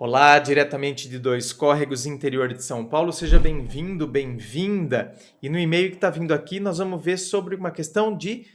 Olá, diretamente de Dois Córregos, interior de São Paulo. Seja bem-vindo, bem-vinda. E no e-mail que está vindo aqui, nós vamos ver sobre uma questão de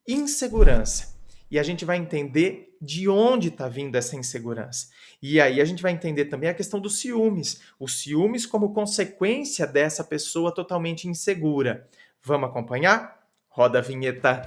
insegurança. E a gente vai entender de onde está vindo essa insegurança. E aí a gente vai entender também a questão dos ciúmes. Os ciúmes como consequência dessa pessoa totalmente insegura. Vamos acompanhar? Roda a vinheta.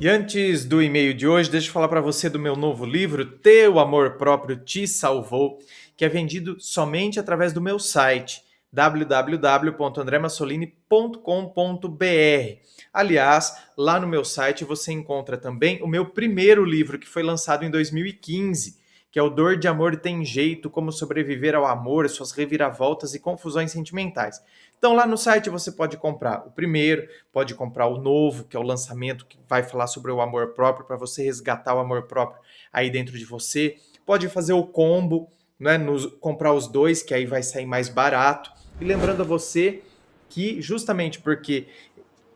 E antes do e-mail de hoje, deixa eu falar para você do meu novo livro, Teu Amor Próprio Te Salvou, que é vendido somente através do meu site, www.andremassolini.com.br. Aliás, lá no meu site você encontra também o meu primeiro livro, que foi lançado em 2015, que é o Dor de Amor Tem Jeito, Como Sobreviver ao Amor, Suas Reviravoltas e Confusões Sentimentais. Então lá no site você pode comprar o primeiro, pode comprar o novo, que é o lançamento que vai falar sobre o amor próprio, para você resgatar o amor próprio aí dentro de você. Pode fazer o combo, né, comprar os dois, que aí vai sair mais barato. E lembrando a você que justamente porque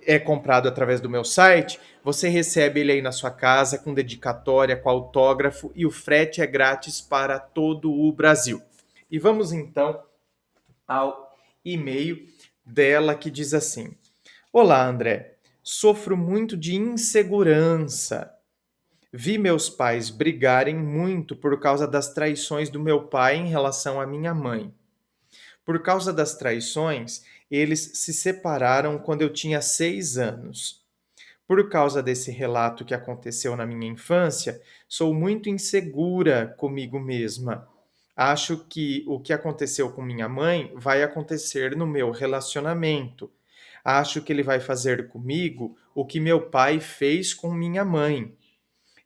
é comprado através do meu site, você recebe ele aí na sua casa com dedicatória, com autógrafo e o frete é grátis para todo o Brasil. E vamos então ao e-mail dela que diz assim: Olá, André. Sofro muito de insegurança. Vi meus pais brigarem muito por causa das traições do meu pai em relação à minha mãe. Por causa das traições, eles se separaram quando eu tinha 6 anos. Por causa desse relato que aconteceu na minha infância, sou muito insegura comigo mesma. Acho que o que aconteceu com minha mãe vai acontecer no meu relacionamento. Acho que ele vai fazer comigo o que meu pai fez com minha mãe.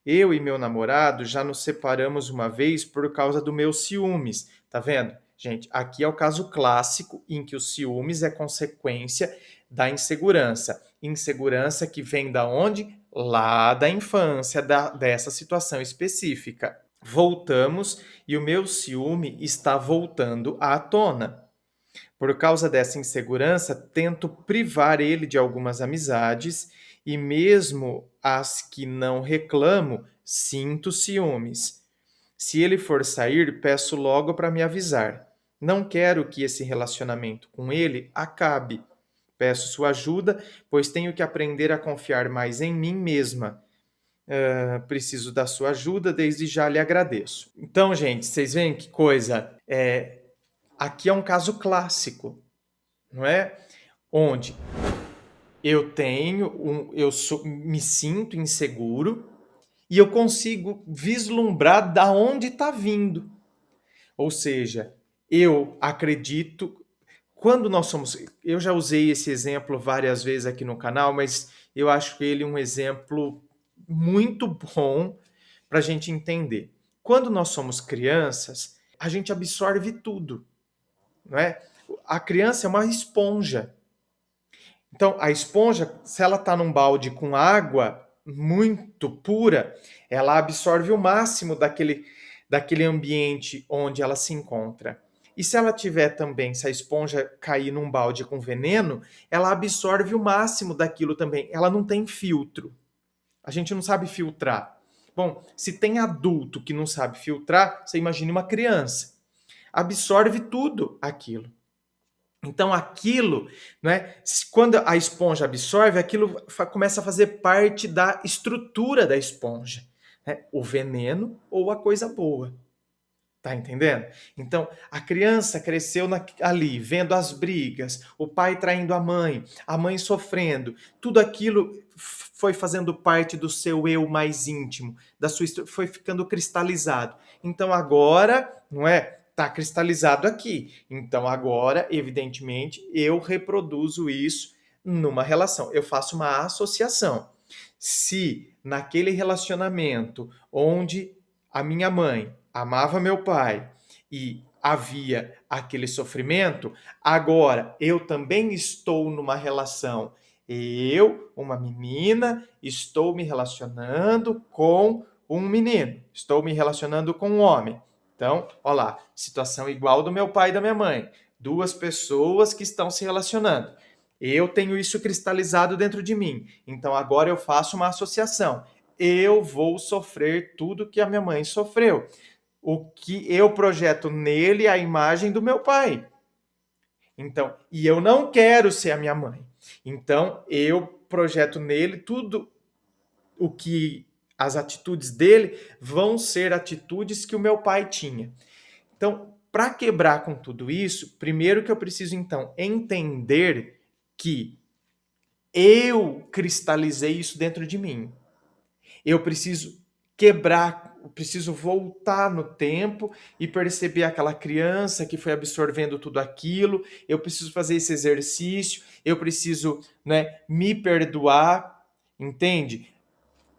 Eu e meu namorado já nos separamos uma vez por causa do meu ciúmes. Tá vendo? Gente, aqui é o caso clássico em que o ciúmes é consequência da insegurança. Insegurança que vem da onde? Lá da infância, dessa situação específica. Voltamos e o meu ciúme está voltando à tona. Por causa dessa insegurança, tento privar ele de algumas amizades e mesmo as que não reclamo, sinto ciúmes. Se ele for sair, peço logo para me avisar. Não quero que esse relacionamento com ele acabe. Peço sua ajuda, pois tenho que aprender a confiar mais em mim mesma. Preciso da sua ajuda, desde já lhe agradeço. Então, gente, vocês veem que coisa? Aqui é um caso clássico, não é? Onde me sinto inseguro e eu consigo vislumbrar da onde está vindo. Ou seja, eu acredito, quando nós somos, eu já usei esse exemplo várias vezes aqui no canal, mas eu acho ele um exemplo muito bom para a gente entender. Quando nós somos crianças, a gente absorve tudo, não é? A criança é uma esponja. Então, a esponja, se ela está num balde com água muito pura, ela absorve o máximo daquele ambiente onde ela se encontra. E se ela tiver também, se a esponja cair num balde com veneno, ela absorve o máximo daquilo também. Ela não tem filtro. A gente não sabe filtrar. Bom, se tem adulto que não sabe filtrar, você imagine uma criança. Absorve tudo aquilo. Então aquilo, né, quando a esponja absorve, aquilo começa a fazer parte da estrutura da esponja, né? O veneno ou a coisa boa. Tá entendendo? Então, a criança cresceu ali, vendo as brigas, o pai traindo a mãe sofrendo. Tudo aquilo foi fazendo parte do seu eu mais íntimo, foi ficando cristalizado. Então, agora, não é? Está cristalizado aqui. Então, agora, evidentemente, eu reproduzo isso numa relação. Eu faço uma associação. Se naquele relacionamento onde a minha mãe amava meu pai e havia aquele sofrimento, agora eu também estou numa relação. Eu, uma menina, estou me relacionando com um menino, estou me relacionando com um homem. Então, olha lá, situação igual do meu pai e da minha mãe. duas pessoas que estão se relacionando. Eu tenho isso cristalizado dentro de mim. Então agora eu faço uma associação. Eu vou sofrer tudo que a minha mãe sofreu. O que eu projeto nele é a imagem do meu pai. Então, e eu não quero ser a minha mãe. Então, eu projeto nele tudo o que as atitudes dele vão ser atitudes que o meu pai tinha. Então, para quebrar com tudo isso, primeiro que eu preciso então entender que eu cristalizei isso dentro de mim. Eu preciso quebrar, eu preciso voltar no tempo e perceber aquela criança que foi absorvendo tudo aquilo. Eu preciso fazer esse exercício, eu preciso, né, me perdoar, entende?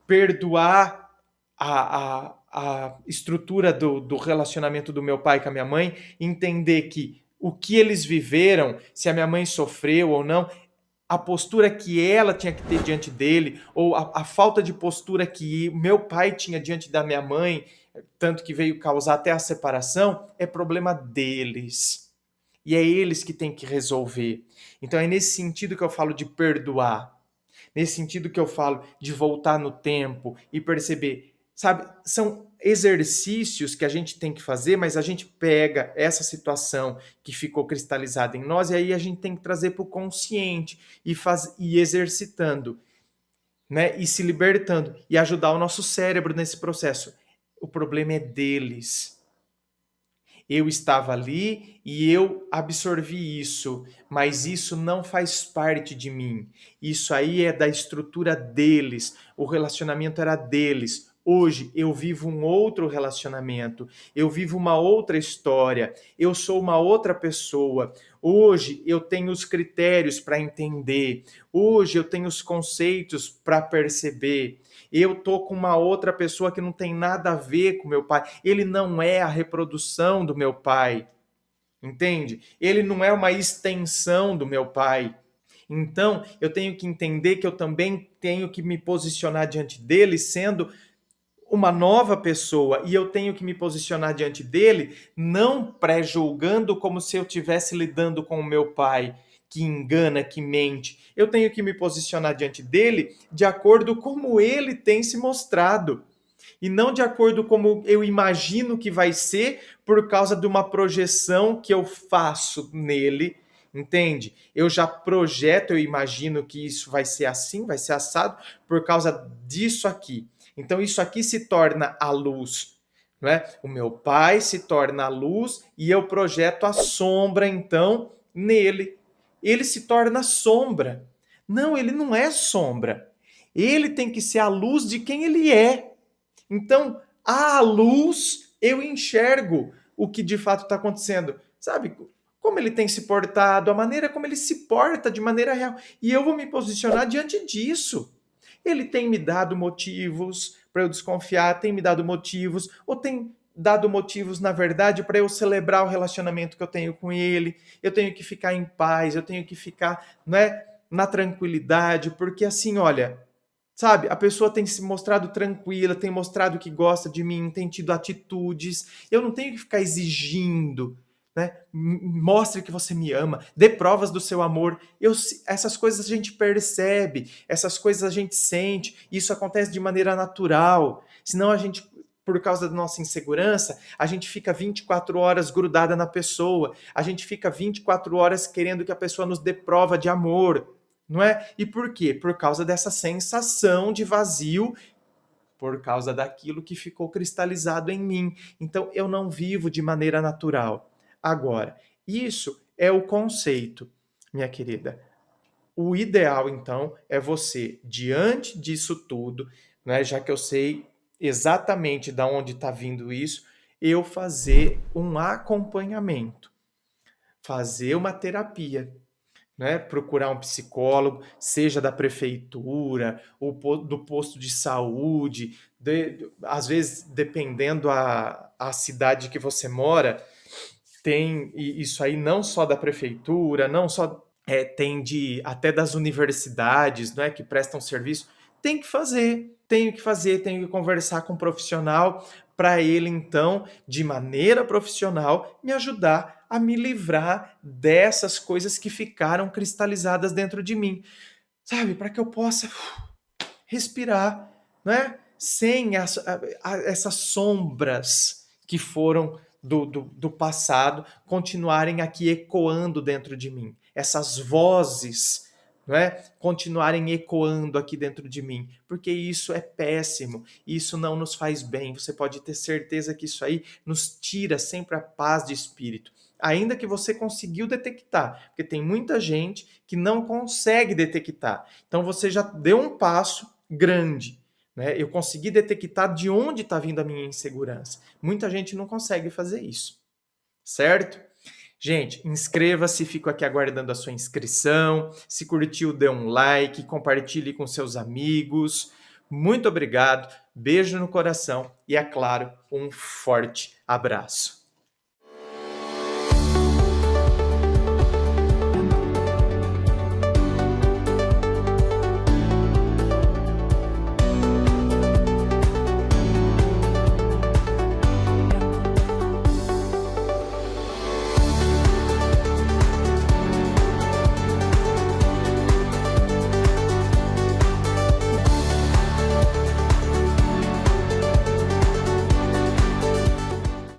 Perdoar a estrutura do relacionamento do meu pai com a minha mãe, entender que o que eles viveram, se a minha mãe sofreu ou não, a postura que ela tinha que ter diante dele, ou a falta de postura que meu pai tinha diante da minha mãe, tanto que veio causar até a separação, é problema deles. E é eles que têm que resolver. Então é nesse sentido que eu falo de perdoar. Nesse sentido que eu falo de voltar no tempo e perceber, sabe, são exercícios que a gente tem que fazer, mas a gente pega essa situação que ficou cristalizada em nós e aí a gente tem que trazer para o consciente e exercitando, né, e se libertando e ajudar o nosso cérebro nesse processo. O problema é deles. Eu estava ali e eu absorvi isso, mas isso não faz parte de mim. Isso aí é da estrutura deles. O relacionamento era deles. Hoje eu vivo um outro relacionamento, eu vivo uma outra história, eu sou uma outra pessoa. Hoje eu tenho os critérios para entender, hoje eu tenho os conceitos para perceber. Eu tô com uma outra pessoa que não tem nada a ver com meu pai. Ele não é a reprodução do meu pai, entende? Ele não é uma extensão do meu pai. Então, eu tenho que entender que eu também tenho que me posicionar diante dele sendo uma nova pessoa e eu tenho que me posicionar diante dele não pré-julgando como se eu estivesse lidando com o meu pai, que engana, que mente. Eu tenho que me posicionar diante dele de acordo com como ele tem se mostrado e não de acordo com como eu imagino que vai ser por causa de uma projeção que eu faço nele. Entende? Eu já projeto, eu imagino que isso vai ser assim, vai ser assado por causa disso aqui. Então isso aqui se torna a luz, não é? O meu pai se torna a luz e eu projeto a sombra então nele. Ele se torna sombra. Não, ele não é sombra. Ele tem que ser a luz de quem ele é. Então, à luz eu enxergo o que de fato está acontecendo. Sabe? Como ele tem se portado, a maneira como ele se porta de maneira real. E eu vou me posicionar diante disso. Ele tem me dado motivos para eu desconfiar, tem me dado motivos, ou tem dado motivos, na verdade, para eu celebrar o relacionamento que eu tenho com ele. Eu tenho que ficar em paz, eu tenho que ficar, né, na tranquilidade, porque assim, olha, sabe, a pessoa tem se mostrado tranquila, tem mostrado que gosta de mim, tem tido atitudes. Eu não tenho que ficar exigindo, né? Mostre que você me ama, dê provas do seu amor. Essas coisas a gente percebe, essas coisas a gente sente, isso acontece de maneira natural. Senão a gente, por causa da nossa insegurança, a gente fica 24 horas grudada na pessoa, a gente fica 24 horas querendo que a pessoa nos dê prova de amor, não é? E por quê? Por causa dessa sensação de vazio, por causa daquilo que ficou cristalizado em mim. Então eu não vivo de maneira natural. Agora, isso é o conceito, minha querida. O ideal, então, é você, diante disso tudo, né, já que eu sei exatamente de onde está vindo isso, eu fazer um acompanhamento, fazer uma terapia, né? Procurar um psicólogo, seja da prefeitura ou do posto de saúde, às vezes, dependendo a cidade que você mora, tem isso aí não só da prefeitura, não só tem até das universidades, não é, que prestam serviço. Tenho que fazer, tenho que conversar com um profissional para ele, então, de maneira profissional, me ajudar a me livrar dessas coisas que ficaram cristalizadas dentro de mim, sabe? Para que eu possa respirar, né? Sem essas sombras que foram do passado continuarem aqui ecoando dentro de mim. Essas vozes, não é? Continuarem ecoando aqui dentro de mim, porque isso é péssimo, isso não nos faz bem. Você pode ter certeza que isso aí nos tira sempre a paz de espírito. Ainda que você conseguiu detectar, porque tem muita gente que não consegue detectar. Então você já deu um passo grande, né? Eu consegui detectar de onde está vindo a minha insegurança. Muita gente não consegue fazer isso, certo? Gente, inscreva-se, fico aqui aguardando a sua inscrição. Se curtiu, dê um like, compartilhe com seus amigos. Muito obrigado, beijo no coração e, é claro, um forte abraço.